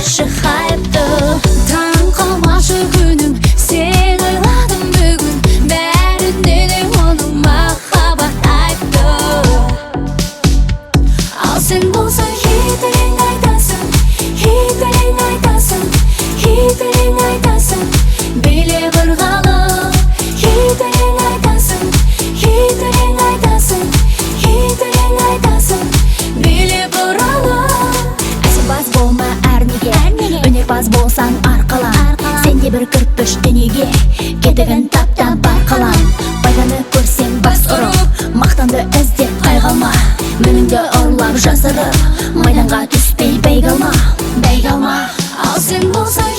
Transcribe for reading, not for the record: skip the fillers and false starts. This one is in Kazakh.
қаршы хайпты. Таң қалмашы күнім, сен ойладым бүгін, бәріне де оның махаббат айтты. Ал сен болсаң хит өлең айтасың, хит өлең айтасың, хит өлең айтасың, биле бір ғалым. Хит өлең айтасың, хит өлең айтасың, хит өлең айтасың, биле бір ғалым. Әсембаз болма әрнеге, өнерпаз болсаң арқалан. Сенде бір кірпіш дүниеге, кетігін тапта бар қалам. Пайданы көрсең бас ұрып, мақтанды іздеп қайғалма. Мініңді ұрлап жасырып, майданға түспей бәйгалма. Ал сен болсаң